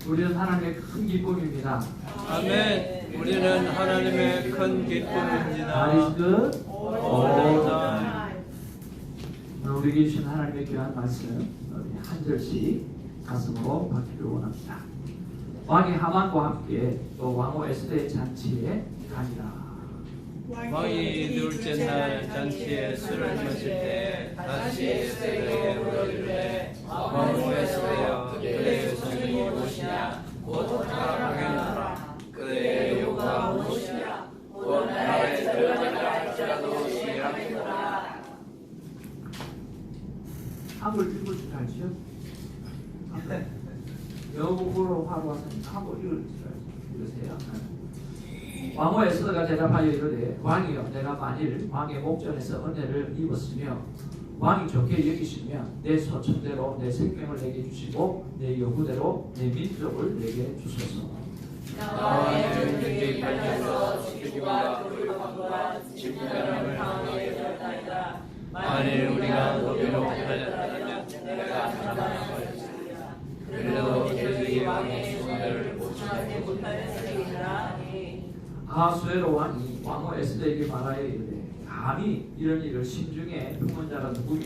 우리는 하나님의 큰 기쁨입니다. 아멘. 우리는 하나님의 큰 기쁨입니다. God is good all the time. 오늘 우리에게 주신 하나님의 귀한 말씀 우리 한 절씩 가슴으로 받기를 원합니다. 왕이 하만과 함께 또 왕후 에스더의 잔치에 가니라. 왕이 둘째 날 잔치에 술을 마실 때 다시 에스더에게 물어주되 왕후 에스더여 그대의 성이 무엇이냐 곧 나라하겠노라. 그대의 요구가 무엇이냐 곧 나라의 들어가라 할지라도 시행하겠노라. 한글 읽을 줄 알죠? 영어 공부로 하러 왔으니 한글 읽을 줄 읽으세요. 왕후 에스더가 대답하여 이르되 왕이여 내가 만일 왕의 목전에서 은혜를 입었으며 왕이 좋게 여기시면 내 소청대로 내 생명을 내게 주시고 내 요구대로 내 민족을 내게 주소서. 나와의 전쟁이 발려서 지키기와 불방과 집단을 강하게 되었나이다. 만일 우리가 노비로 팔렸다면 내가 사망할 것이다. 그래도 그들이 왕의 손을 보충하지 못하였으리라. 아하수에로 왕이 왕후 에스더에게 말하여 이르되 감히 이런 일을 심중에 품은 자가 누구며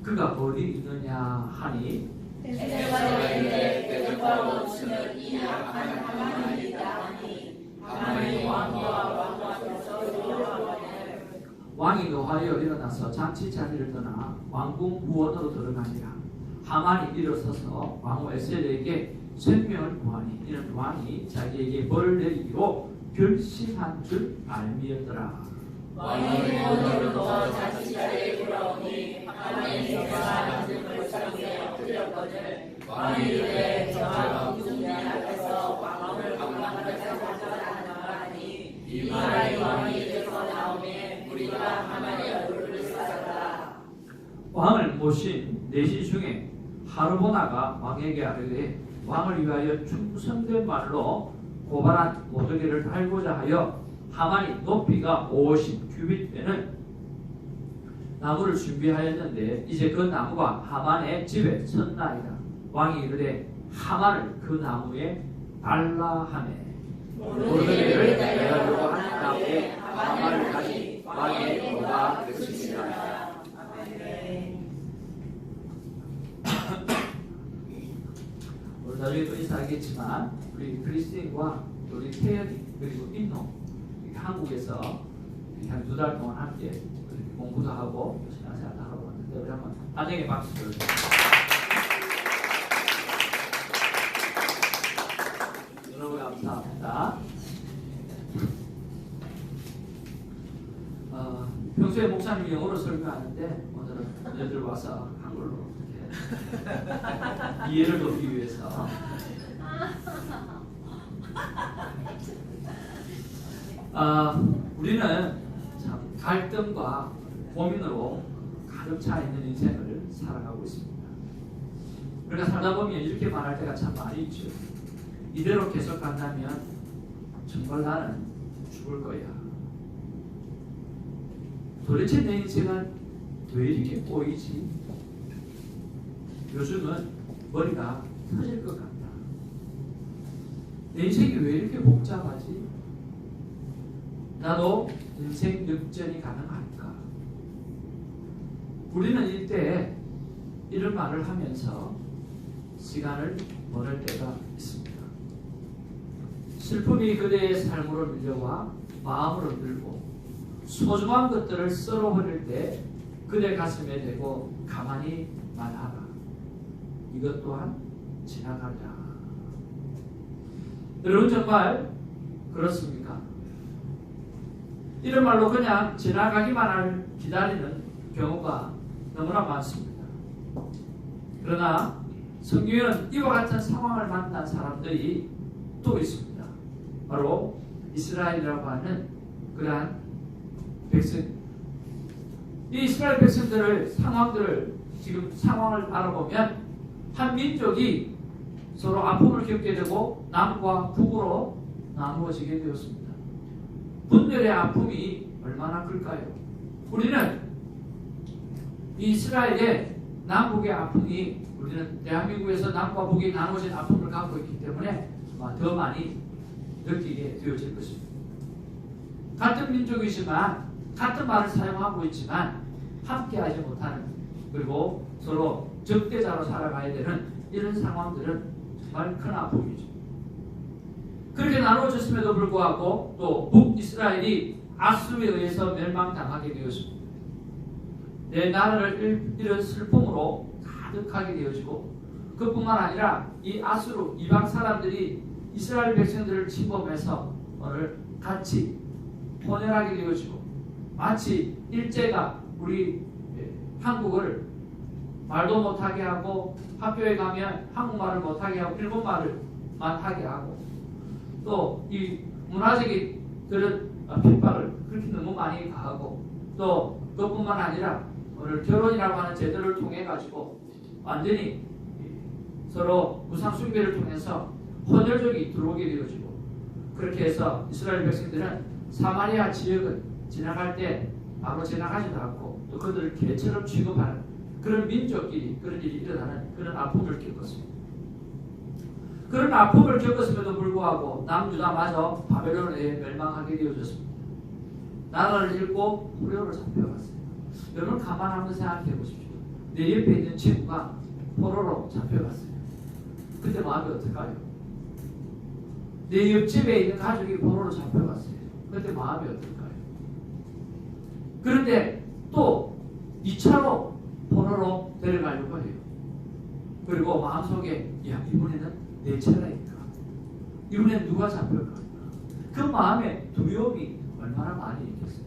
그가 어디 있느냐 하니 에스더가 이르되 그들과 멈추는 이 악한 하만이다 하니 하만이 왕과 왕 앞에서 돌아가거늘 왕이 노하여 일어나서 잔치 자리를 떠나 왕궁 후원으로 들어가니라. 하만이 일어서서 왕후 에스더에게 생명을 구하니 이는 왕이 자기에게 벌을 내리기로 결심한 줄 알미였더라. 왕이 오늘로 더 잔치자리에 돌아오니 하만이 내가 만든 벌상에 엎드렸거늘 왕이 이르되 저가 무슨 앞에서 왕을 강간하여 가져가라 하니 이 말이 왕이 입에서 나오매 우리가 하만의 얼굴을 쌌다. 왕을 모신 내시 중에 하르보나가 왕에게 아뢰되 왕을 위하여 충성된 말로 고발한 모독이를 달고자 하여 하만이 높이가 50규빗 되는 나무를 준비하였는데 이제 그 나무가 하만의 집에 섰나이다. 왕이 이르되 하만을 그 나무에 달라 하매 모독이를 달려고 한 나무에 하만을 가니 왕의 고가 그치니라. 오늘 나중에 또 인사하겠지만 우리 크리스틴과 우리 태연이 그리고 인노 한국에서 한 2달 동안 함께 공부도 하고 신앙생활도 하러 왔는데 우리 한번 환영의 박수를 너무 감사합니다. 평소에 목사님이 영어로 설교하는데 오늘은 여들 와서 한글로 이렇게 이해를 돕기 위해서 우리는 참 갈등과 고민으로 가득 차 있는 인생을 살아가고 있습니다. 우리가 살다 보면 이렇게 말할 때가 참 많이 있죠. 이대로 계속 간다면 정말 나는 죽을 거야. 도대체 내 인생은 왜 이렇게 꼬이지? 요즘은 머리가 터질 것 같다. 내 인생이 왜 이렇게 복잡하지? 나도 인생 역전이 가능할까? 우리는 이때 이런 말을 하면서 시간을 보낼 때가 있습니다. 슬픔이 그대의 삶으로 밀려와 마음으로 들고 소중한 것들을 썰어버릴 때 그대 가슴에 대고 가만히 말하라. 이것 또한 지나가리라. 여러분 정말 그렇습니까? 이런 말로 그냥 지나가기만을 기다리는 경우가 너무나 많습니다. 그러나 성경에는 이와 같은 상황을 만난 사람들이 또 있습니다. 바로 이스라엘이라고 하는 그러한 백성. 이 이스라엘 백성들을 지금 상황을 알아보면 한 민족이 서로 아픔을 겪게 되고 남과 북으로 나누어지게 되었습니다. 분열의 아픔이 얼마나 클까요? 우리는 이 이스라엘의 남북의 아픔이 우리는 대한민국에서 남과 북이 나눠진 아픔을 갖고 있기 때문에 더 많이 느끼게 되어질 것입니다. 같은 민족이지만 같은 말을 사용하고 있지만 함께하지 못하는, 그리고 서로 적대자로 살아가야 되는 이런 상황들은 정말 큰 아픔이죠. 그렇게 나누어졌음에도 불구하고 또 북이스라엘이 아수르에 의해서 멸망당하게 되었습니다. 내 나라를 잃은 슬픔으로 가득하게 되어지고, 그뿐만 아니라 이 아수르 이방 사람들이 이스라엘 백성들을 침범해서 오늘 같이 혼혈하게 되어지고, 마치 일제가 우리 한국을 말도 못하게 하고 학교에 가면 한국말을 못하게 하고 일본말을만 하게 하고, 또 이 문화적인 그런 핍박을 그렇게 너무 많이 가하고, 또 그것뿐만 아니라 오늘 결혼이라고 하는 제도를 통해 가지고 완전히 서로 우상숭배를 통해서 혼혈족이 들어오게 되어지고, 그렇게 해서 이스라엘 백성들은 사마리아 지역을 지나갈 때 바로 지나가지도 않고 또 그들을 개처럼 취급하는 그런 민족끼리 그런 일이 일어나는 그런 아픔을 겪었습니다. 그런 아픔을 겪었음에도 불구하고 남유다마저 바벨론에 멸망하게 되어졌습니다. 나라를 잃고 포로로 잡혀갔어요. 여러분 가만 한번 생각해 보십시오. 내 옆에 있는 친구가 포로로 잡혀갔어요. 그때 마음이 어떨까요? 내 옆집에 있는 가족이 포로로 잡혀갔어요. 그때 마음이 어떨까요? 그런데 또 2차로 포로로 데려가려고 해요. 그리고 마음속에 야, 이번에는 내 차례니까, 이번엔 누가 잡혀갈까? 그 마음에 두려움이 얼마나 많이 있겠어요.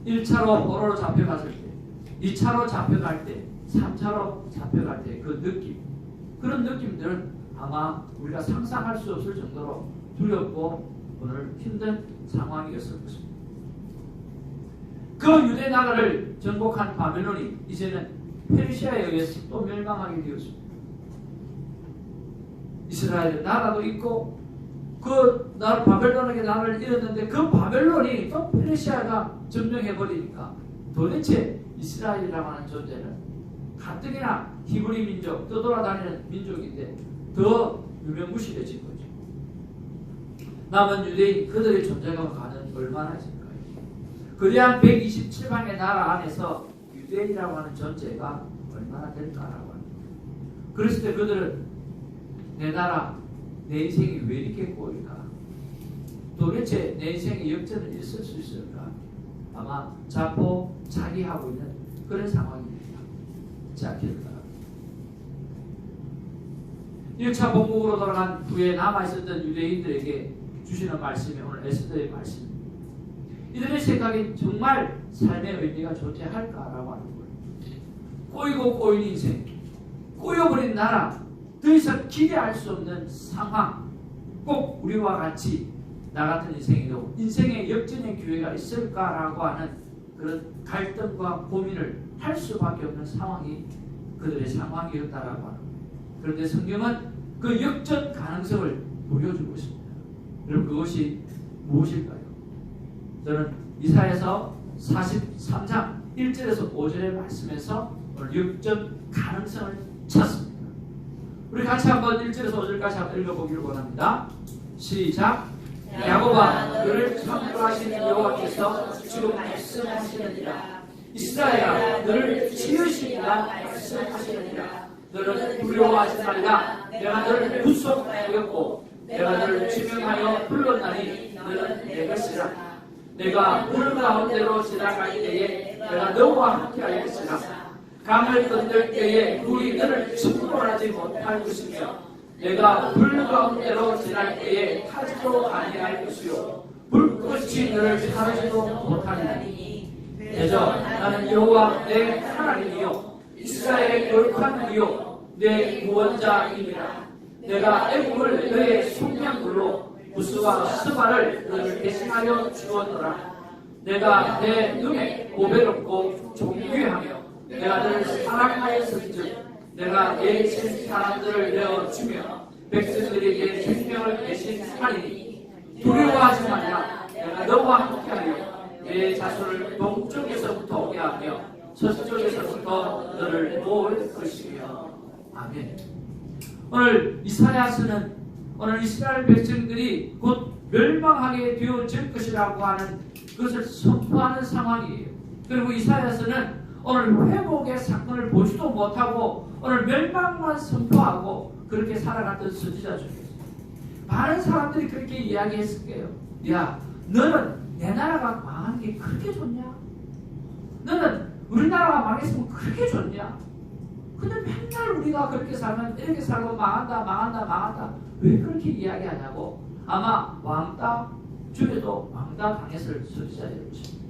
1차로 포로로 잡혀갔을 때, 2차로 잡혀갈 때, 3차로 잡혀갈 때 그 느낌, 그런 느낌들은 아마 우리가 상상할 수 없을 정도로 두렵고 오늘 힘든 상황이었을 것입니다. 그 유대 나라를 정복한 바벨론이 이제는 페르시아에 의해서 또 멸망하게 되었습니다. 이스라엘 나라도 있고 그 나라 바벨론에게 나라를 잃었는데 그 바벨론이 또 페르시아가 점령해버리니까 도대체 이스라엘이라고 하는 존재는 가뜩이나 히브리 민족, 떠돌아다니는 민족인데 더 유명무실해진 거죠. 남은 유대인 그들의 존재감과는 얼마나 있을까요? 거대한 127방의 나라 안에서 유대인이라고 하는 존재가 얼마나 될까라고 합니다. 그랬을 때 그들은 내 나라, 내 인생이 왜 이렇게 꼬일까? 도대체 내 인생의 역전은 있을 수 있을까? 아마 자포자기하고 있는 그런 상황입니다. 자, 기억합니다. 1차 본국으로 돌아간 후에 남아있었던 유대인들에게 주시는 말씀이 오늘 에스더의 말씀입니다. 이들의 생각이 정말 삶의 의미가 존재할까라고 하는 거예요. 꼬이고 꼬인 인생, 꼬여버린 나라, 더 이상 기대할 수 없는 상황, 꼭 우리와 같이 나 같은 인생에도 인생의 역전의 기회가 있을까라고 하는 그런 갈등과 고민을 할 수밖에 없는 상황이 그들의 상황이었다라고 하는 거예요. 그런데 성경은 그 역전 가능성을 보여주고 있습니다. 여러분 그것이 무엇일까요? 저는 이사야서 43장 1절에서 5절의 말씀에서 오늘 역전 가능성을 찾습니다. 우리 같이 한번 1절에서 5절까지 한번 읽어보기를 원합니다. 시작. 야곱아 너를 창조하신 여호와께서 지금 말씀하시느니라. 이스라엘아 너를 지으시니라 말씀하시느니라. 너는 두려워하지 말라. 내가 너를 구속하였고 내가 너를 지명하여 불렀나니 너는 내 것이라. 내가 물 가운데로 지나갈 때에 내가 너와 함께하였으나 강을 건널 때에 물이 너를 침몰하지 못할 것이며 내가 불 가운데로 지날 때에 타지도 아니할 것이요 불꽃이 너를 사르지도 못하리니 대저 나는 여호와 내 하나님이요 이스라엘의 거룩한 이요 내 구원자입니다. 내가 애굽을 너의 속량물로 부스와 스바를 너를 대신하여 주었노라. 내가 내 눈에 보배롭고 존귀하며 내가 너를 사랑하였은즉 내가 내 친 사람들을 내어주며 백성들에게 생명을 대신하리니 두려워하지 말라. 내가 너와 함께하여 내 자손을 동쪽에서부터 오게 하며 서쪽에서부터 너를 모을 것이며. 아멘. 오늘 이사야서는 오늘 이스라엘 백성들이 곧 멸망하게 되어질 것이라고 하는 그것을 선포하는 상황이에요. 그리고 이사야서는 오늘 회복의 사건을 보지도 못하고 오늘 멸망만 선포하고 그렇게 살아갔던 선지자 중에 많은 사람들이 그렇게 이야기했을 거예요. 야, 너는 내 나라가 망한 게 그렇게 좋냐? 너는 우리나라가 망했으면 그렇게 좋냐? 근데 맨날 우리가 그렇게 살면 이렇게 살고 망한다 왜 그렇게 이야기하냐고 아마 왕따 중에도 왕따 당했을 선지자일 것입니다.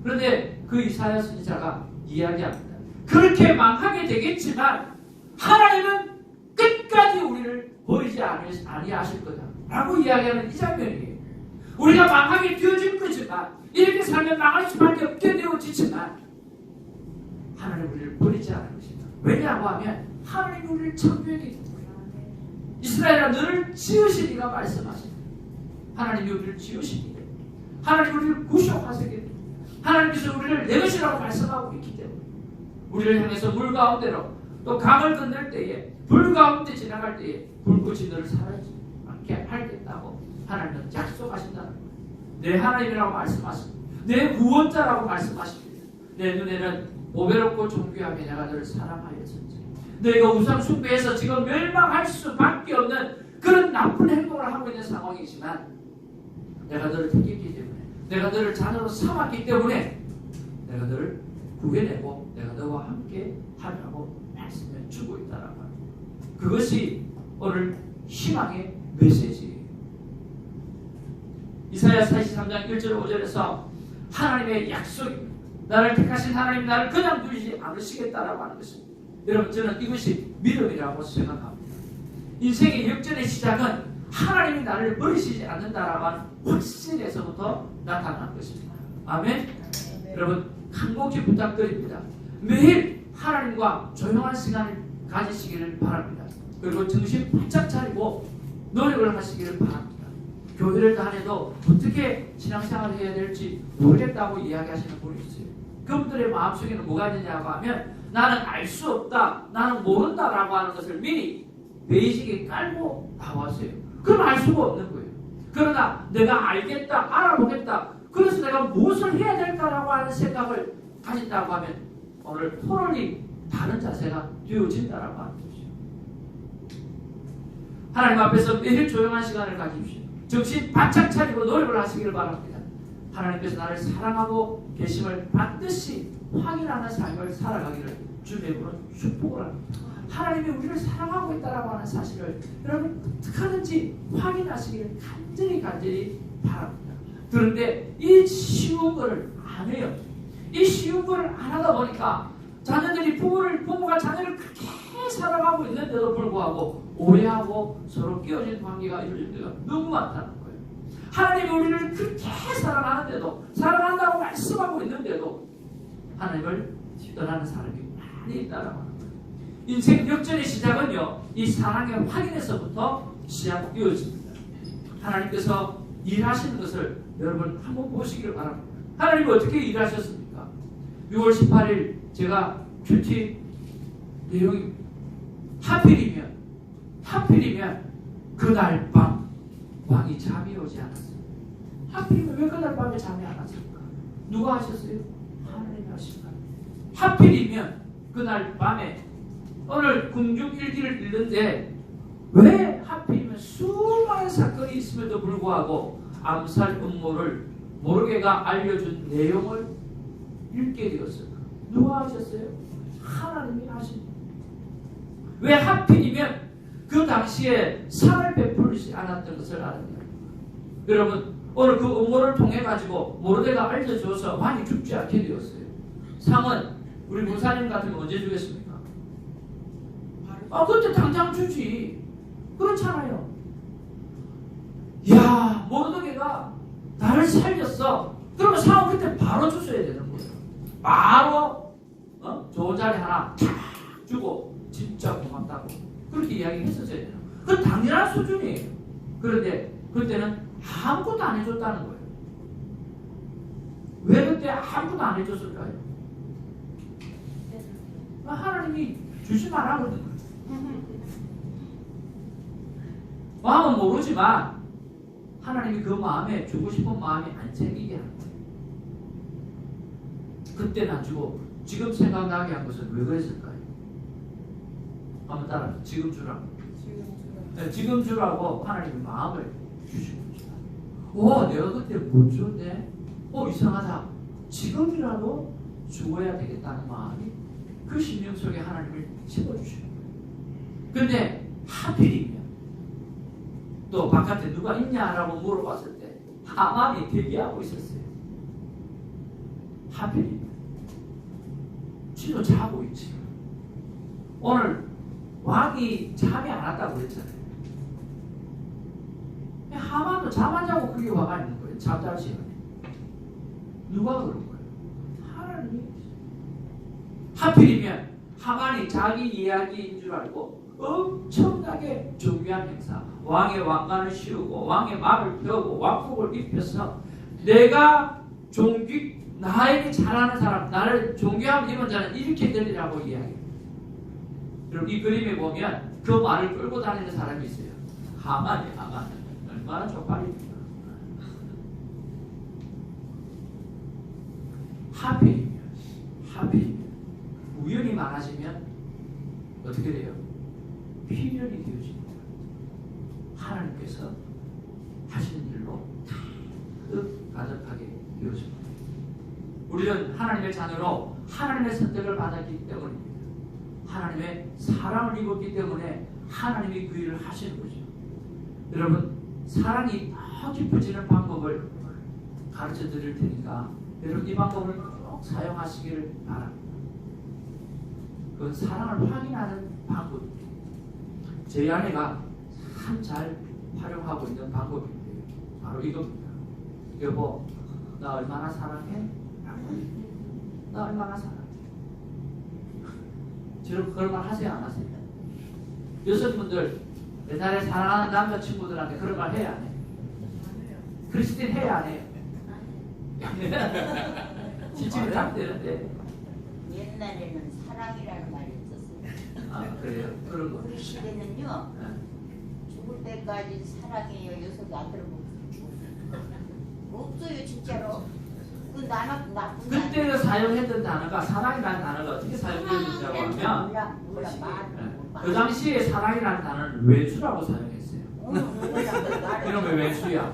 그런데 그 이사야 선지자가 이야기합니다. 그렇게 망하게 되겠지만 하나님은 끝까지 우리를 버리지 아니하실 거다 라고 이야기하는 이 장면이에요. 우리가 망하게 되어질 거지만 이렇게 살면 망할 수밖에 없게 되어지지만 하나님 우리를 버리지 않을 것이다. 왜냐고 하면 하나님 우리를 창조했기 때문에 이스라엘아 너를 지으시니가 말씀하십니다. 하나님이 우리를 지으시기 때문에 하나님 우리를 구속하시기 때문에 하나님께서 우리를 내 것이라고 말씀하고 있기 때문에 우리를 향해서 물 가운데로 또 강을 건널 때에 불 가운데 지나갈 때에 불꽃이 너를 사라지지 않게 하겠다고 하나님은 약속하신다는 거예요. 내 하나님이라고 말씀하십니다. 내 구원자라고 말씀하십니다. 내 눈에는 보배롭고 존귀하게 내가 너를 사랑하였으니 너희가 우상 숭배해서 지금 멸망할 수밖에 없는 그런 나쁜 행동을 하고 있는 상황이지만 내가 너를 택했기 때문에 내가 너를 자녀로 삼았기 때문에 내가 너를 구해내고 내가 너와 함께 하라고 말씀해 주고 있다라고 합니다. 그것이 오늘 희망의 메시지예요. 이사야 43장 1절 5절에서 하나님의 약속입니다. 나를 택하신 하나님 나를 그냥 두지 않으시겠다라고 하는 것입니다. 여러분 저는 이것이 믿음이라고 생각합니다. 인생의 역전의 시작은 하나님이 나를 버리시지 않는다라고 하는 확신에서부터 나타나는 것입니다. 아멘? 여러분 간곡히 부탁드립니다. 매일 하나님과 조용한 시간을 가지시기를 바랍니다. 그리고 정신 바짝 차리고 노력을 하시기를 바랍니다. 교회를 다녀도 어떻게 신앙생활을 해야 될지 모르겠다고 이야기하시는 분이 있어요. 그분들의 마음속에는 뭐가 있느냐고 하면 나는 알 수 없다, 나는 모른다라고 하는 것을 미리 베이직에 깔고 나왔어요. 그럼 알 수가 없는 거예요. 그러나 내가 알겠다, 알아보겠다, 그래서 내가 무엇을 해야 될까라고 하는 생각을 가진다고 하면 오늘 토론이 다른 자세가 되어진다라고 하는 것이죠. 하나님 앞에서 매일 조용한 시간을 가집시오. 정신 바짝 차리고 노력을 하시기를 바랍니다. 하나님께서 나를 사랑하고 계심을 반드시 확인하는 삶을 살아가기를 주님으로 축복을 합니다. 하나님이 우리를 사랑하고 있다라고 하는 사실을 여러분 어떻게 하든지 확인하시기를 간절히 바랍니다. 그런데 이 쉬운 거를 안 해요. 이 쉬운 거를 안 하다 보니까 자녀들이 부모가 자녀를 그렇게 사랑하고 있는데도 불구하고 오해하고 서로 끼어진 관계가 이루어질 때가 너무 많다는 거예요. 하나님이 우리를 그렇게 사랑하는데도 사랑한다고 말씀하고 있는데도 하나님을 떠나는 사람이 많이 있다라고 하는 거예요. 인생 역전의 시작은요 이 사랑의 확인에서부터 시작되어집니다. 하나님께서 일하시는 것을 여러분 한번 보시기를 바랍니다. 하나님이 어떻게 일하셨습니까? 6월 18일 제가 큐티 내용이 하필이면 그날 밤 왕이 잠이 오지 않았어요. 하필이면 왜 그날 밤에 잠이 안 왔습니까? 누가 하셨어요? 하나님이 하신 거예요. 하필이면 그날 밤에 오늘 궁중일기를 읽는데 왜 하필이면 수많은 사건이 있음에도 불구하고 암살 음모를 모르게가 알려준 내용을 읽게 되었을까? 누가 하셨어요? 하나님이 하신 거예요. 왜 하필이면 그 당시에 상을 베풀지 않았던 것을 아느냐? 여러분 오늘 그 음모를 통해 가지고 모르게가 알려줘서 왕이 죽지 않게 되었어요. 상은 우리 목사님 같으면 언제 주겠습니까? 그때 당장 주지. 그렇잖아요. 야 모르게가 나를 살렸어. 그러면 상은 그때 바로 줬어야 되는 거예요. 바로 좋은 자리 하나 탁 주고 진짜 고맙다고 그렇게 이야기했었어야 돼요. 그건 당연한 수준이에요. 그런데 그때는 아무것도 안 해줬다는 거예요. 왜 그때 아무것도 안 해줬을까요? 하나님이 주지 말라거든요. 마음은 모르지만 하나님이 그 마음에 주고 싶은 마음이 안 생기게 하는 거예요. 그때는 안 주고 지금 생각나게 한 것은 왜 그랬을까요? 한번 따라 지금 주라고. 네, 지금 주라고 하나님이 마음을 주시고 있어요. 내가 그때 못 줬네. 이상하다. 지금이라도 주어야 되겠다는 마음이 그 심령 속에 하나님을 집어주시는 거예요. 근데 하필이면 또 바깥에 누가 있냐라고 물어봤을 때 하만이 대기하고 있었어요. 하필이면 지도 자고 있지. 오늘 왕이 잠이 안 왔다고 그랬잖아요. 하만도 잠 안 자고 그게 와가 있는 거예요. 잠잘 시간에. 누가 그런 거예요? 하나님이. 하필이면 하만이 자기 이야기인 줄 알고 엄청나게 중요한 행사, 왕의 왕관을 씌우고 왕의 말을 펴고 왕복을 입혀서 내가 나에게 잘하는 사람, 나를 존경하는 이런 자는 이렇게 되리라고 이야기해요. 여러분 이 그림에 보면 그 말을 끌고 다니는 사람이 있어요. 하만이 얼마나 쪽팔립니까? 하필이면 우연이 많아지면 어떻게 돼요? 필연이 되어집니다. 하나님께서 하시는 일로 가득하게 되어집니다. 우리는 하나님의 자녀로 하나님의 선택을 받았기 때문입니다. 하나님의 사랑을 입었기 때문에 하나님이 그 일을 하시는 거죠. 여러분 사랑이 더 깊어지는 방법을 가르쳐 드릴 테니까 여러분 이 방법을 꼭 사용하시기를 바랍니다. 그건 사랑을 확인하는 방법입니다. 제 아내가 참 잘 활용하고 있는 방법인데 바로 이겁니다. 여보, 나 얼마나 사랑해? 나 얼마나 사랑해? 여러분 그런 말 하세요 안 하세요? 여성분들 옛날에 사랑하는 남자친구들한테 그런 말 해야 안 해요? 크리스틴 해야 안 해요? 지침이 딱 되는데 옛날에는 사랑이라는 말이 있었어요. 아 그래요? 그런 거 우리 시대는요 죽을 때까지 사랑해요 이 소리 안 들어보고 없어요 진짜로. 그 나쁜 그때 사용했던 단어가 사랑이라는 단어가 어떻게 사용되었냐고 하면 그 당시에 사랑이라는 단어는 외수라고 사용했어요. 이러면 외수야.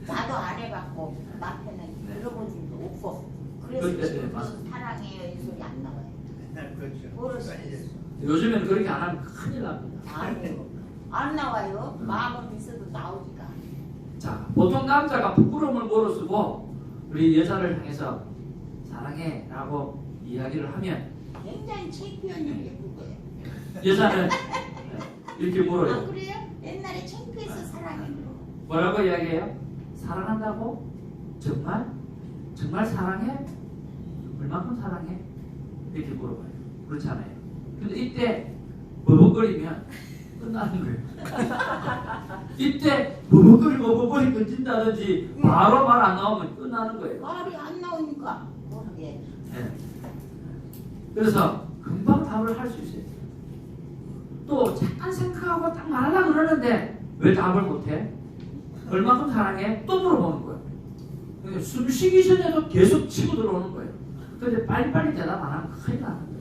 나도 안 해봤고 남편은 들어본 적도 없고 그때, 그래서 사랑해요 이 소리 안 나와요. 그렇죠. 요즘에는 그렇게 안 하면 큰일 납니다. 아니요 안 나와요. 마음은 있어도 나오지가 않아요. 자, 보통 남자가 부끄러움을 무릅쓰고 우리 여자를 향해서 사랑해 라고 이야기를 하면 굉장히 창피한 일이에요 그거예요. 여자는 이렇게 물어요. 아 그래요? 옛날에 창피해서 사랑해. 뭐라고 이야기해요? 사랑한다고? 정말? 정말 사랑해? 얼마큼 사랑해? 이렇게 물어봐요. 그렇잖아요. 근데 이때 버벅거리면 끝나는 거예요. 이때 버벅거리고 던진다든지 바로 말 안 나오면 끝나는 거예요. 말이 안 나오니까 모르게. 네. 그래서 금방 답을 할 수 있어요. 또 잠깐 생각하고 딱 말하려고 그러는데 왜 답을 못해? 얼마큼 사랑해? 또 물어보는 거예요. 그러니까 숨 쉬기 전에도 계속 치고 들어오는 거예요. 근데 빨리빨리 대답 안 하면 큰일 나는 거예요.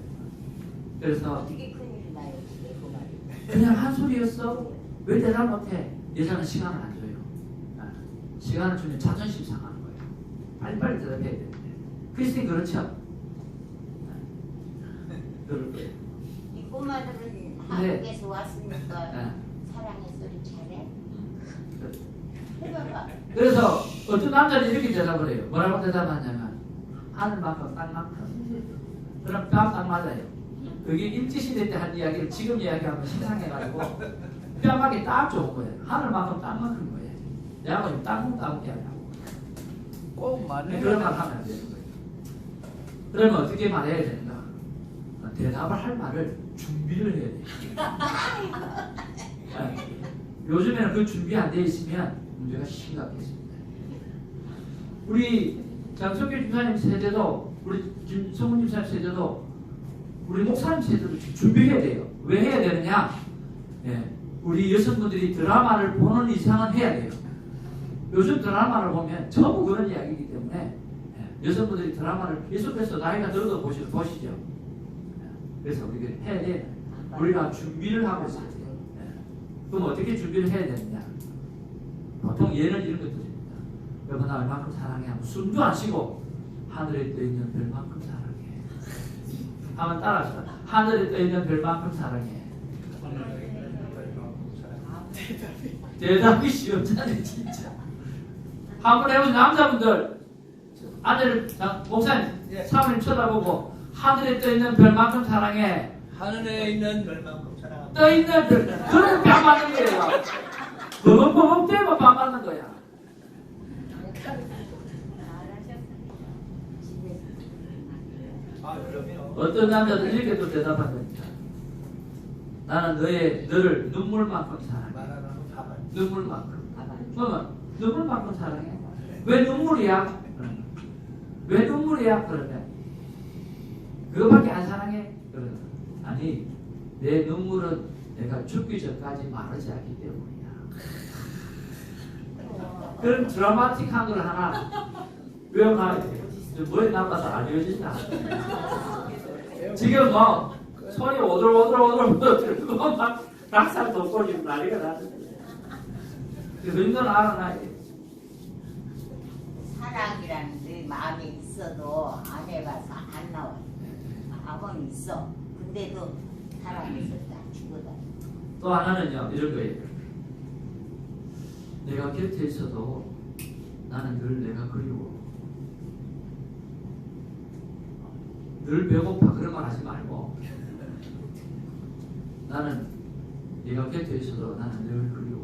그래서 어떻게 큰일이 나요 그 말이. 그냥 한 소리였어? 왜 대답 못해? 여자는 시간을 안 줘요. 시간을 주면 자존심 상하는 거예요. 빨리빨리 대답해야 되는데. 크리스틴 그렇죠? 그럴 거예요. 이 꼬마들은 한국에서 왔으니까 네. 사랑의 소리 잘해. 해봐봐. 그래서 어떤 남자는 이렇게 대답을 해요. 뭐라고 대답하냐면 하늘만큼 땅만큼. 그럼 딱 맞아요. 그게 일제시대 때 한 이야기를 지금 이야기하면 신상해가지고 뺨하기 딱 좋은 거예요. 하늘만큼 땅만큼 거예요. 내가 지금 땅만큼 이야기하고 꼭 말해. 그런 말 하면 안 되는 거예요. 그러면 어떻게 말해야 되는가? 대답을 할 말을 준비를 해야 돼요. 네. 요즘에는 그 준비 안 돼 있으면 문제가 심각해집니다. 우리 장성길 집사님 세대도 우리 김성훈 집사님 세대도 우리 목사님 세대도 준비해야 돼요. 왜 해야 되느냐? 예, 우리 여성분들이 드라마를 보는 이상은 해야 돼요. 요즘 드라마를 보면 전부 그런 이야기이기 때문에 여성분들이 드라마를 계속해서 나이가 들어도 보시죠. 그래서 우리가 해야 돼. 우리가 준비를 하고 있어야 돼요. 그럼 어떻게 준비를 해야 되느냐? 보통 예는 이런 것들입니다. 여보 나 얼만큼 사랑해 하면 숨도 안 쉬고 하늘에 떠있는 별만큼 사랑해. 한번 따라합시다. 하늘에 떠있는 별만큼 사랑해. 대답이 쉬웠잖아요 진짜. 한번 해보신 남자분들 아내를 목사님 사모님 쳐다보고 하늘에 떠있는 별만큼 사랑해. 하늘에 있는 별만큼 사랑합니다. 떠있는 별 그런 뺨 맞는 거예요. 버벅버벅 대면 뺨 맞는 거야. 아 그러면 어떤 남자들 이렇게 또 대답합니다. 나는 너를 눈물만큼 사랑해. 말하는 가만. 눈물만큼. 그러면 눈물만큼 사랑해. 왜 눈물이야? 왜 눈물이야? 그러면 그거밖에 안 사랑해? 그러면 아니 내 눈물은 내가 죽기 전까지 마르지 않기 때문이야. 그런 드라마틱한 걸 하나 외워놔야 돼요. 머리 나빠서 안 외워진다. 지금 뭐 손이 오들오들 그거 막 낙살 돋고 지금 난리가 났는데 그 정도는 알아놔야 돼요. 사랑이라는 게 마음에 있어도 안 해봐서 안 나와. 마음은 있어. 근데도 사랑해서 다 죽어다. 또 하나는요 이런 거예요. 내가 곁에 있어도 나는 늘 내가 그리워. 늘 배고파 그런 말 하지 말고 나는 네가 곁에 있어도 나는 늘 그리워.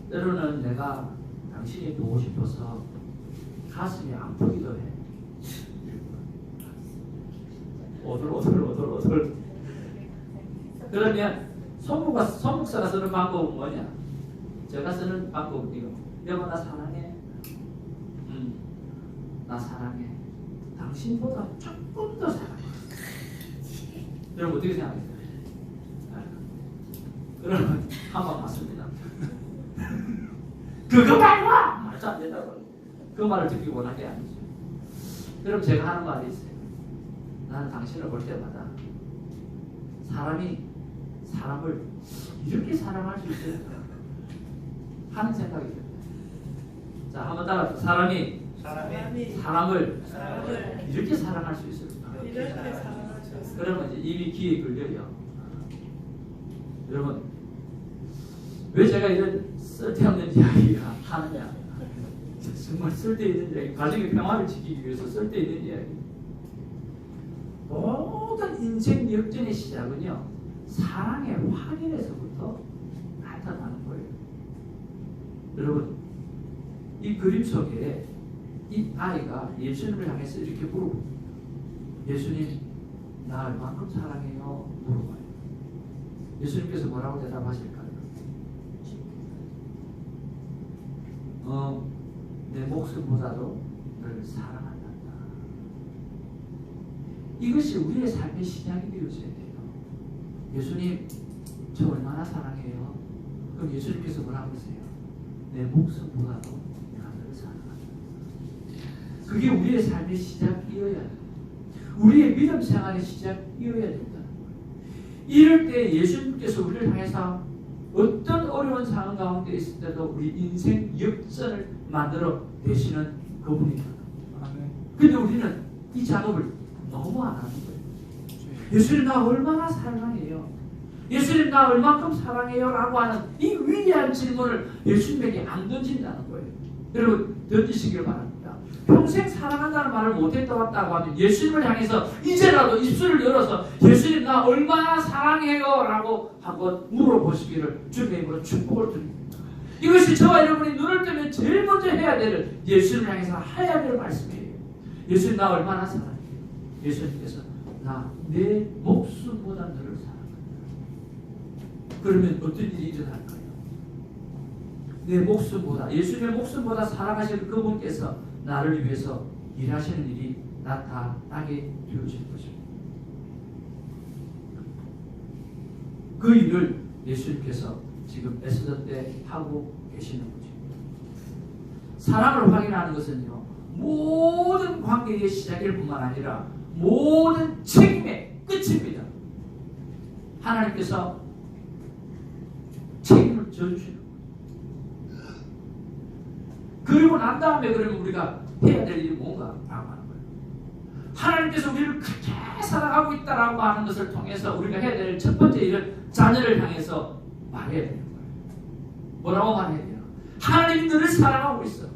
때로는 내가 당신이 보고 싶어서 가슴이 아프기도 해. 오돌오돌. 그러면 손목사가 쓰는 방법은 뭐냐? 제가 쓰는 방법은 이거. 여보 나 사랑해. 나 사랑해. 당신보다 조금 더 사랑해. 여러분 어떻게 생각하세요? 그러면 한번 맞습니다. 그거 말고 말도 안 된다고. 그 말을 듣기 원한 게 아니죠. 그럼 제가 하는 말이 있어요. 나는 당신을 볼 때마다 사람이 사람을 이렇게 사랑할 수 있을까 하는 생각이 듭니다. 자, 한번 따라. 사람이 사람을 이렇게 사랑할 수 있을까? 그러면 이제 이미 귀에 걸려요. 여러분, 왜 제가 이런 쓸데없는 이야기가 하느냐? 정말 쓸데있는 이야기, 가정의 평화를 지키기 위해서 쓸데있는 이야기. 모든 인생 역전의 시작은요, 사랑의 확인에서부터 나타나는 거예요. 여러분, 이 그림 속에 이 아이가 예수님을 향해서 이렇게 물어봅니다. 예수님, 나 얼만큼 사랑해요? 물어봐요. 예수님께서 뭐라고 대답하실까요? 내 목숨보다도 너를 사랑한다. 이것이 우리의 삶의 시작이 되어져야 돼요. 예수님, 저 얼마나 사랑해요? 그럼 예수님께서 뭐라고 하세요? 내 목숨보다도 나를 사랑한다. 그게 우리의 삶의 시작이어야 돼요. 우리의 믿음 생활의 시작이어야 된다. 이럴 때 예수님께서 우리를 향해서 어떤 어려운 상황 가운데 있을 때도 우리 인생 역전을 만들어 내시는 그분입니다. 그런데 우리는 이 작업을 너무 안 하는 거예요. 예수님 나 얼마나 사랑해요? 예수님 나 얼만큼 사랑해요? 라고 하는 이 위대한 질문을 예수님에게 안 던진다는 거예요. 여러분 던지시길 바랍니다. 평생 사랑한다는 말을 못했다고 하면 예수님을 향해서 이제라도 입술을 열어서 예수님 나 얼마나 사랑해요? 라고 한번 물어보시기를 주님의 이름으로 축복을 드립니다. 이것이 저와 여러분이 눈을 뜨면 제일 먼저 해야 되는 예수님을 향해서 해야 될 말씀이에요. 예수님 나 얼마나 사랑해요? 예수님께서 나 내 목숨보다 너를 사랑한다. 그러면 어떤 일이 일어날까요? 내 목숨보다, 예수님의 목숨보다 사랑하시는 그분께서 나를 위해서 일하시는 일이 나타나게 되어질 것입니다. 그 일을 예수님께서 지금 에스더 때 하고 계시는 거죠. 사랑을 확인하는 것은요, 모든 관계의 시작일 뿐만 아니라 모든 책임의 끝입니다. 하나님께서 책임을 져주시는 거예요. 그리고 난 다음에 그러면 우리가 해야 될 일이 뭔가 라고 하는 거예요. 하나님께서 우리를 그렇게 사랑하고 있다라고 하는 것을 통해서 우리가 해야 될 첫 번째 일은 자녀를 향해서 말해야 되는 거예요. 뭐라고 말해야 돼요? 하나님이 너를 사랑하고 있어.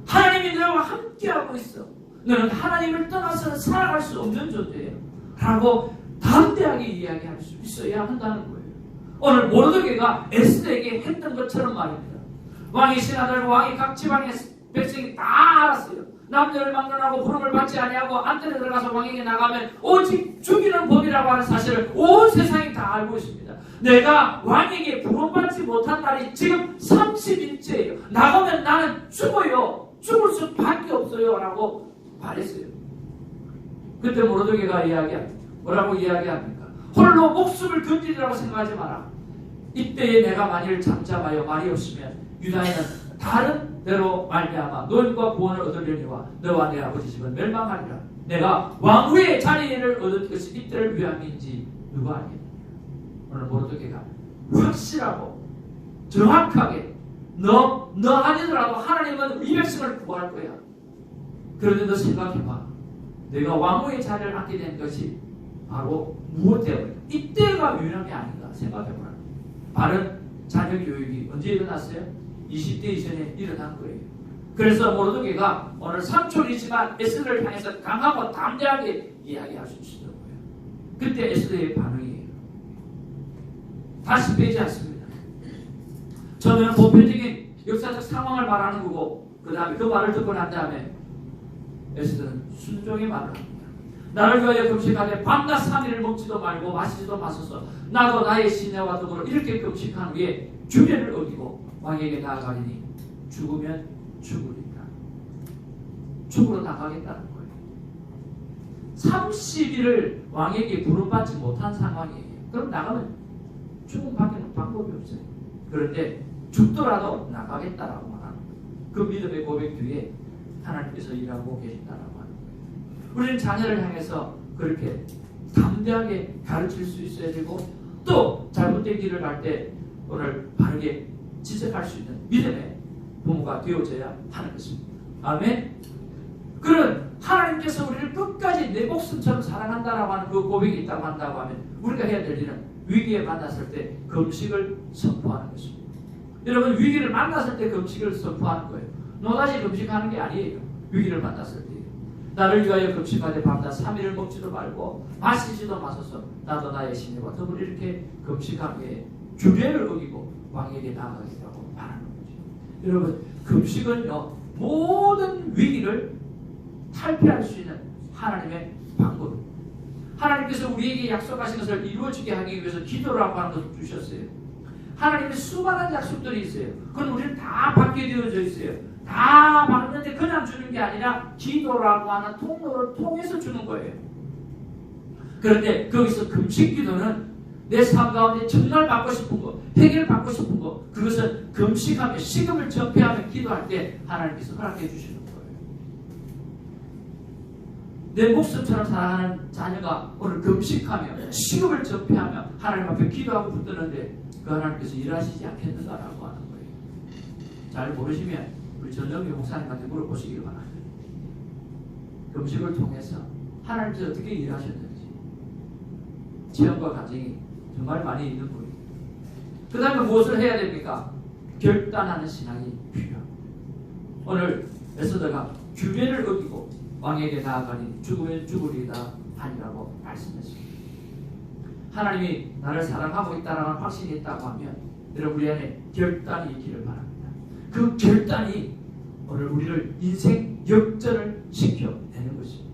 하나님이 너와 함께하고 있어. 너는 하나님을 떠나서 살아갈 수 없는 존재예요. 라고 담대하게 이야기할 수 있어야 한다는 거예요. 오늘 모르드게가 에스더에게 했던 것처럼 말입니다. 왕의 신하들과 왕의 각 지방의 백성이 다 알았어요. 남녀를 막론하고 부름을 받지 아니하고 안뜰에 들어가서 왕에게 나가면 오직 죽이는 법이라고 하는 사실을 온 세상이 다 알고 있습니다. 내가 왕에게 부름받지 못한 날이 지금 30일째예요. 나가면 나는 죽어요. 죽을 수밖에 없어요. 라고 말했어요. 그때 모르드게가 뭐라고 이야기합니까? 홀로 목숨을 건지리라고 생각하지 마라. 이때에 내가 만일 잠잠하여 말이 없으면 유다에는 다른 대로 말미암아 너희가 구원을 얻으려니와 너와 내 아버지 집은 멸망하리라. 내가 왕후의 자리를 얻은 것이 이때를 위함인지 누가 알겠느냐. 오늘 모르드게가 확실하고 정확하게 너 아니더라도 하나님은 이 백성을 구할 거야. 그런데 너 생각해봐. 내가 왕후의 자리를 앉게 된 것이 바로 무엇 때문에? 이때가 유념이 아닌가 생각해보라. 바른 자녀 교육이 언제 일어났어요? 20대 이전에 일어난 거예요. 그래서 모르드게가 오늘 삼촌이지만 에스더를 향해서 강하고 담대하게 이야기할 수 있었던 거예요. 그때 에스더의 반응이에요. 다시 빼지 않습니다. 저는 보편적인 역사적 상황을 말하는 거고 그 다음에 그 말을 듣고 난 다음에 에스더는 순종의 말을 합니다. 나를 위하여 금식하되 밤낮 3일을 먹지도 말고 마시지도 마소서. 나도 나의 시내와 더불어 이렇게 금식한 후에 규례를 어기고 왕에게 나아가리니 죽으면 죽으리라. 죽으러 나가겠다는 거예요. 30일을 왕에게 부름받지 못한 상황이에요. 그럼 나가면 죽음밖에 방법이 없어요. 그런데 죽더라도 나가겠다라고 말하는 거예요. 그 믿음의 고백 뒤에 하나님께서 일하고 계신다라고 하는 거예요. 우리는 자녀를 향해서 그렇게 담대하게 가르칠 수 있어야 되고 또 잘못된 길을 갈 때 오늘 바르게 지적할 수 있는 믿음의 부모가 되어져야 하는 것입니다. 아멘. 그런 하나님께서 우리를 끝까지 내 목숨처럼 사랑한다라고 하는 그 고백이 있다고 한다고 하면 우리가 해야 될 일은 위기에 만났을 때 금식을 선포하는 것입니다. 여러분 위기를 만났을 때 금식을 선포하는 거예요. 노다지 금식하는 게 아니에요. 위기를 만났을 때예요. 나를 위하여 금식하되 밤낮 3일을 먹지도 말고 마시지도 마소서. 나도 나의 시내와 더불어 이렇게 금식한 후에 규례를 어기고 왕에게 나아가겠다고 말하는 거죠. 여러분 금식은요 모든 위기를 탈피할 수 있는 하나님의 방법입니다. 하나님께서 우리에게 약속하신 것을 이루어지게 하기 위해서 기도라고 하는 것을 주셨어요. 하나님의 수많은 약속들이 있어요. 그건 우리는 다 받게 되어져 있어요. 다 받는데 그냥 주는 게 아니라 기도라고 하는 통로를 통해서 주는 거예요. 그런데 거기서 금식 기도는 내 삶 가운데 정말 받고 싶은 거, 해결받고 싶은 거, 그것은 금식하며 식음을 전폐하며 기도할 때 하나님께서 허락해 주시는 거예요. 내 목숨처럼 사랑하는 자녀가 오늘 금식하며 식음을 전폐하며 하나님 앞에 기도하고 붙드는데 그 하나님께서 일하시지 않겠는가라고 하는 거예요. 잘 모르시면 우리 전영기 목사님한테 물어보시기를 바랍니다. 금식을 통해서 하나님께서 어떻게 일하셨는지 체험과 과정이 정말 많이 있는 거예요. 그 다음에 무엇을 해야 됩니까? 결단하는 신앙이 필요합니다. 오늘 에스더가 규례를 어기고 왕에게 나아가니 죽으면 죽으리다 하니라고 말씀했습니다. 하나님이 나를 사랑하고 있다는 확신이 있다고 하면 여러분 우리 안에 결단이 있기를 바랍니다. 그 결단이 오늘 우리를 인생 역전을 시켜내는 것입니다.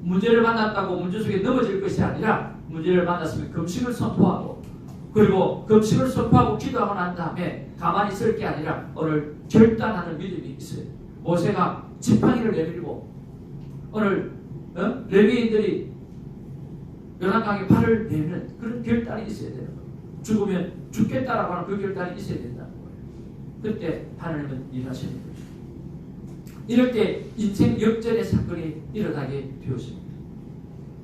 문제를 만났다고 문제 속에 넘어질 것이 아니라 문제를 만났으면 금식을 선포하고 그리고 금식을 선포하고 기도하고 난 다음에 가만히 있을 게 아니라 오늘 결단하는 믿음이 있어요. 모세가 지팡이를 내밀고 오늘 레위인들이 요단강에 발을 내미는 그런 결단이 있어야 되는 거예요. 죽으면 죽겠다라고 하는 그 결단이 있어야 된다는 거예요. 그때 하나님은 일하시는 거죠. 이럴 때 인생 역전의 사건이 일어나게 되었습니다.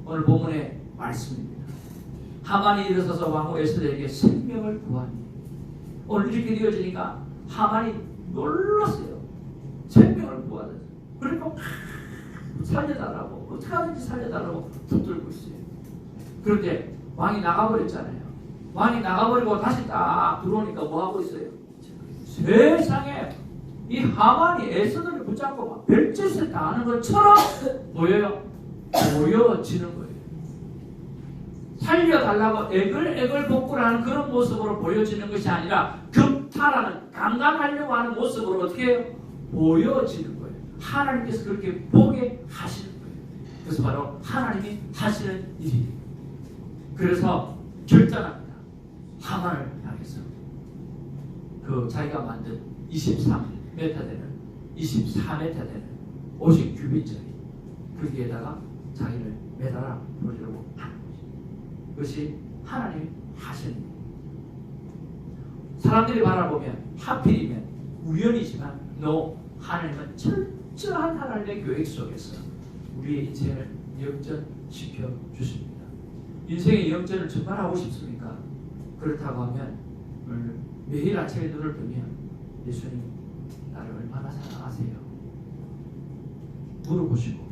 오늘 본문의 말씀입니다. 하만이 일어서서 왕후 에스더에게 생명을 구하니, 오늘 이렇게 되어지니까 하만이 놀랐어요. 생명을 구하다. 그러니까 살려달라고, 어떻게 하든지 살려달라고 붙들고 있어요. 그런데 왕이 나가버렸잖아요. 왕이 나가버리고 다시 딱 들어오니까 뭐하고 있어요? 세상에 이 하만이 에스더를 붙잡고 막 별짓을 당하는 것처럼 보여요. 보여지는 거예요. 살려달라고 애글애글 복구를 하는 그런 모습으로 보여지는 것이 아니라 급탈하는, 강간하려고 하는 모습으로 어떻게 해요? 보여지는 거예요. 하나님께서 그렇게 보게 하시는 거예요. 그래서 바로 하나님이 하시는 일이에요. 그래서 결단합니다. 하만을 향해서 그 자기가 만든 23m 되는 24m 되는 50규빗짜리 거기에다가 자기를 매달아 보려고 하는 거죠. 그것이 하나님이 하시는 일이에요. 사람들이 바라보면 하필이면 우연이지만 하나님은 철저한 하나님의 계획 속에서 우리의 인생을 역전시켜 주십니다. 인생의 역전을 정말 하고 싶습니까? 그렇다고 하면 오늘 매일 아침에 눈을 뜨면 예수님 나를 얼마나 사랑하세요? 물어보시고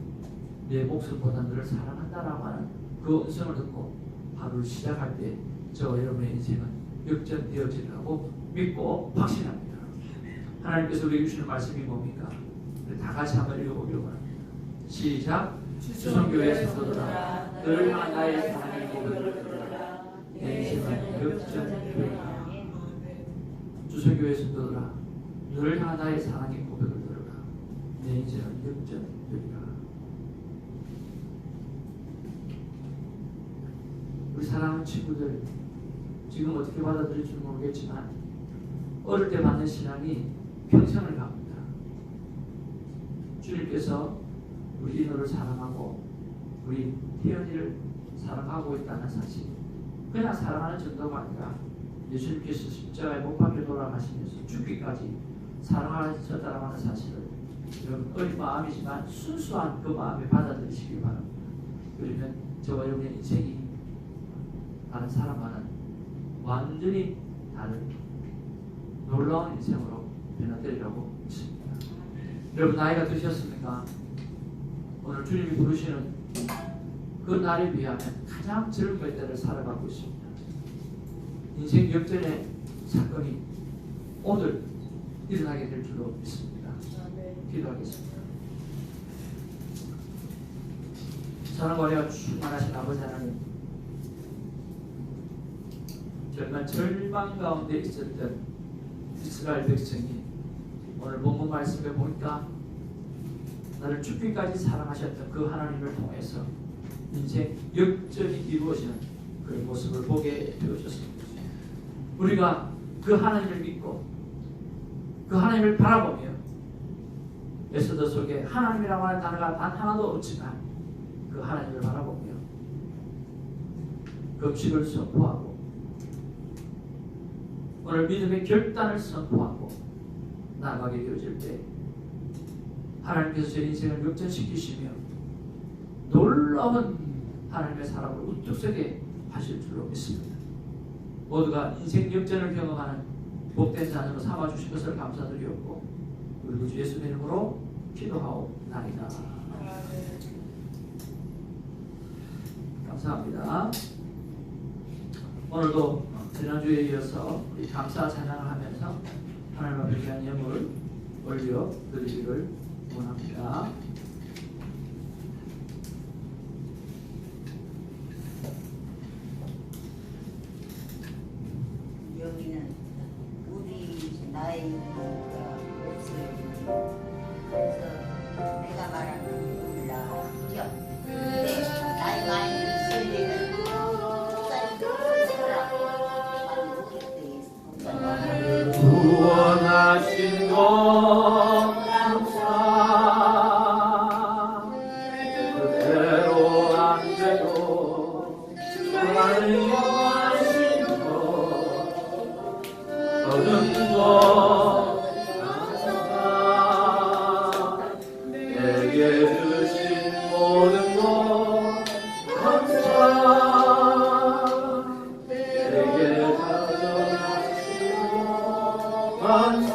내 목숨보다 너를 사랑한다라고 하는 그 음성을 듣고 하루를 시작할 때 저와 여러분의 인생은 역전되어지라고 믿고 확신합니다. 하나님께서 우리에게 주시는 말씀이 뭡니까? 다 같이 한번 읽어보려고 합니다. 시작. 주성교회 성도들아, 너를 향한 나의 사랑의 고백을 들으라. 내 인생은 역전되리라. 주성교회 성도들아, 너를 향한 나의 사랑의 고백을 들으라. 내 인생은 역전되리라. 우리 사랑하는 친구들, 지금 어떻게 받아들일지 모르겠지만 어릴 때 받는 신앙이 평생을 갑니다. 주님께서 우리 인호를 사랑하고 우리 태연이를 사랑하고 있다는 사실, 그냥 사랑하는 정도가 아니라 예수님께서 십자가에 못 박혀 돌아가시면서 죽기까지 사랑하셨다라고 하는 사실을 여러분 어린 마음이지만 순수한 그 마음에 받아들이시기 바랍니다. 그러면 저와 여러분의 인생이 다른 사람과는 완전히 다른 놀라운 인생으로 변화되리라고 믿습니다. 여러분 나이가 드셨습니까? 오늘 주님이 부르시는 그 날에 비하면 가장 젊은 때를 살아가고 있습니다. 인생 역전의 사건이 오늘 일어나게 될 줄로 믿습니다. 기도하겠습니다. 사랑과 은혜가 충만하신 아버지 하나님, 정말 절망 가운데 있었던 이스라엘 백성이 오늘 본문 말씀에 보니까 나를 죽기까지 사랑하셨던 그 하나님을 통해서 인생 역전이 이루어지는 그런 모습을 보게 되어졌습니다. 우리가 그 하나님을 믿고 그 하나님을 바라보며 에스더 속에 하나님이라고 하는 단어가 단 하나도 없지만 그 하나님을 바라보며 금식을 선포하고 오늘 믿음의 결단을 선포하고 나아가게 되어질 때 하나님께서 제 인생을 역전시키시며 놀라운 하나님의 사랑을 우뚝 서게 하실 줄로 믿습니다. 모두가 인생 역전을 경험하는 복된 자녀로 삼아주신 것을 감사드리옵고 우리 구주 예수의 이름으로 기도하옵나이다. 감사합니다. 오늘도 지난주에 이어서 우리 감사 찬양을 하면서 하나님 앞에 귀한 예물을 올려 드리기를 원합니다. 여기는 우리 나이 없어요. 그래서 내가 말하는 건 몰라. 그죠? 근데 나이 많이 있을 때는 구원하신 것 감사 그대로 안 돼도 하나님 하신 것 만사